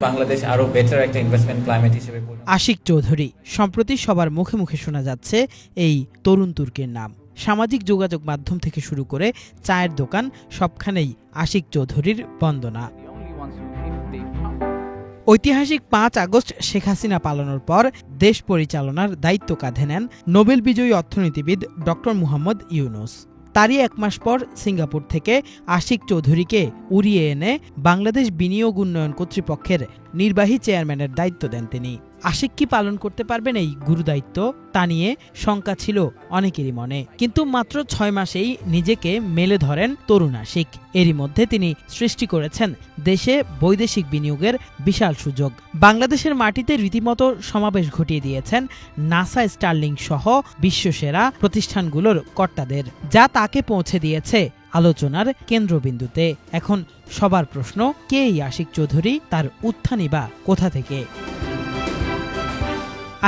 বাংলাদেশ আরো বেটার একটা investment climate হিসেবে। আশিক চৌধুরী সম্প্রতি সবার মুখে মুখে শোনা যাচ্ছে এই তরুণ তুর্কের নাম। সামাজিক যোগাযোগ মাধ্যম থেকে শুরু করে চায়ের দোকান সবখানেই আশিক চৌধুরীর বন্দনা। ঐতিহাসিক ৫ আগস্ট শেখ হাসিনা পালানোর পর দেশ পরিচালনার দায়িত্ব কাঁধে নেন নোবেল বিজয়ী অর্থনীতিবিদ ডক্টর মুহাম্মদ ইউনুস। তারই ১ মাস পর সিঙ্গাপুর থেকে আশিক চৌধুরীকে উড়িয়ে এনে বাংলাদেশ বিনিয়োগ উন্নয়ন কর্তৃপক্ষের নির্বাহী চেয়ারম্যানের দায়িত্ব দেন তিনি। আশিক কি পালন করতে পারবেন এই গুরুদায়িত্ব, তা নিয়ে শঙ্কা ছিল অনেকেরই মনে। কিন্তু মাত্র ৬ মাসেই নিজেকে মেলে ধরেন তরুণ আশিক। এরই মধ্যে তিনি সৃষ্টি করেছেন দেশে বৈদেশিক বিনিয়োগের বিশাল সুযোগ। বাংলাদেশের মাটিতে রীতিমতো সমাবেশ ঘটিয়ে দিয়েছেন নাসা, স্টারলিংক সহ বিশ্বসেরা প্রতিষ্ঠানগুলোর কর্তাদের, যা তাকে পৌঁছে দিয়েছে আলোচনার কেন্দ্রবিন্দুতে। এখন সবার প্রশ্ন, কে এই আশিক চৌধুরী, তার উত্থানই বা কোথা থেকে?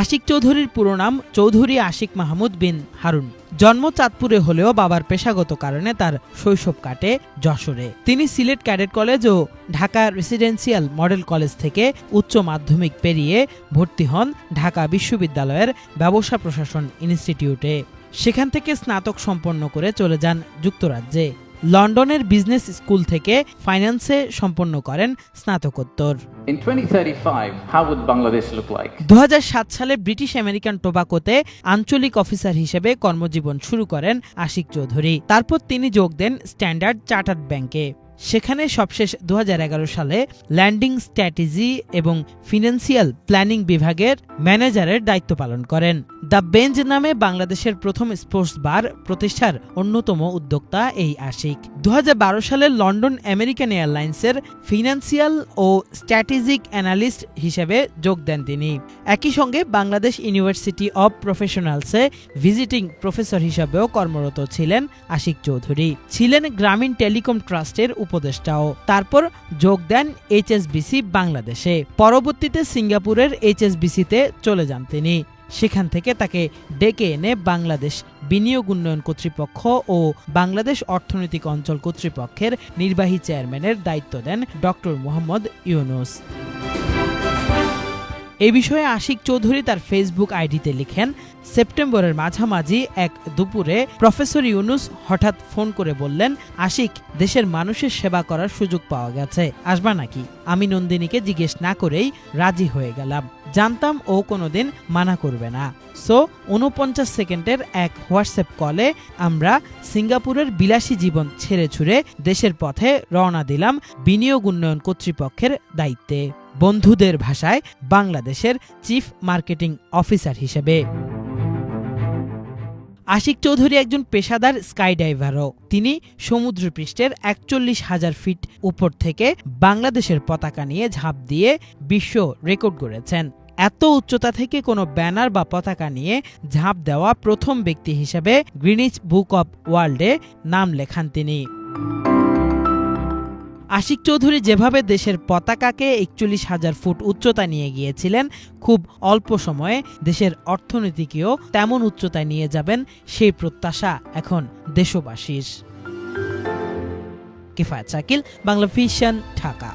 আশিক চৌধুরীর পুরো নাম চৌধুরী আশিক মাহমুদ বিন হারুন। জন্ম চাঁদপুরে হলেও বাবার পেশাগত কারণে তার শৈশব কাটে যশোরে। তিনি সিলেট ক্যাডেট কলেজ ও ঢাকা রেসিডেন্সিয়াল মডেল কলেজ থেকে উচ্চ মাধ্যমিক পেরিয়ে ভর্তি হন ঢাকা বিশ্ববিদ্যালয়ের ব্যবসা প্রশাসন ইনস্টিটিউটে। সেখান থেকে স্নাতক সম্পন্ন করে চলে যান যুক্তরাজ্যে। লন্ডনের বিজনেস স্কুল থেকে ফাইন্যান্সে সম্পন্ন করেন স্নাতকোত্তর। In 2035, how would Bangladesh look like? ২০০৭ সালে ব্রিটিশ আমেরিকান টোবাকোতে আঞ্চলিক অফিসার হিসেবে কর্মজীবন শুরু করেন আশিক চৌধুরী। তারপর তিনি যোগ দেন স্ট্যান্ডার্ড চার্টার্ড ব্যাংকে। সেখানে সবশেষ ২০১১ সালে ল্যান্ডিং স্ট্র্যাটেজি এবং ফিনান্সিয়াল প্ল্যানিং বিভাগের ম্যানেজারের দায়িত্ব পালন করেন। দ্য বেঞ্চ নামে বাংলাদেশের প্রথম স্পোর্টস বার প্রতিষ্ঠার অন্যতম উদ্যোক্তা এই আশিক। ২০১২ সালে লন্ডন আমেরিকান এয়ারলাইন্সের ফিনান্সিয়াল ও স্ট্র্যাটেজিক অ্যানালিস্ট হিসেবে যোগ দেন তিনি। একই সঙ্গে বাংলাদেশ ইউনিভার্সিটি অব প্রফেশনালসে ভিজিটিং প্রফেসর হিসেবেও কর্মরত ছিলেন আশিক চৌধুরী। ছিলেন গ্রামীণ টেলিকম ট্রাস্টের উপদেষ্টাও। তারপর যোগ দেন এইচএসবিসি বাংলাদেশে। পরবর্তীতে সিঙ্গাপুরের এইচএসবিসিতে চলে যান তিনি। সেখান থেকে তাকে ডেকে এনে বাংলাদেশ বিনিয়োগ উন্নয়ন কর্তৃপক্ষ ও বাংলাদেশ অর্থনৈতিক অঞ্চল কর্তৃপক্ষের নির্বাহী চেয়ারম্যানের দায়িত্ব দেন ডক্টর মুহাম্মদ ইউনুস। এ বিষয়ে আশিক চৌধুরী তার ফেসবুক আইডিতে লিখেন, সেপ্টেম্বরের মাঝামাঝি এক দুপুরে প্রফেসর ইউনুস হঠাৎ ফোন করে বললেন, আশিক, দেশের মানুষের সেবা করার সুযোগ পাওয়া গেছে, আসবা নাকি? আমি নন্দিনীকে জিজ্ঞেস না করেই রাজি হয়ে গেলাম। জানতাম ও কোনোদিন মানা করবে না। সো ৪৯ সেকেন্ডের এক হোয়াটসঅ্যাপ কলে আমরা সিঙ্গাপুরের বিলাসী জীবন ছেড়ে ছুড়ে দেশের পথে রওনা দিলাম বিনিয়োগ উন্নয়ন কর্তৃপক্ষের দায়িত্বে, বন্ধুদের ভাষায় বাংলাদেশের চিফ মার্কেটিং অফিসার হিসেবে। আশিক চৌধুরী একজন পেশাদার স্কাইডাইভারও। তিনি সমুদ্রপৃষ্ঠের ৪১,০০০ ফিট উপর থেকে বাংলাদেশের পতাকা নিয়ে ঝাঁপ দিয়ে বিশ্ব রেকর্ড গড়েছেন। এত উচ্চতা থেকে কোনো ব্যানার বা পতাকা নিয়ে ঝাঁপ দেওয়া প্রথম ব্যক্তি হিসেবে গ্রিনিচ বুক অব ওয়ার্ল্ডে নাম লেখান তিনি। আশিক চৌধুরী যেভাবে দেশের পতাকাকে ৪১,০০০ ফুট উচ্চতা নিয়ে গিয়েছিলেন, খুব অল্প সময়ে দেশের অর্থনীতিকেও তেমন উচ্চতায় নিয়ে যাবেন, সেই প্রত্যাশা এখন দেশবাসীর। কিফায়েত শাকিল, বাংলা ভিশন, ঢাকা।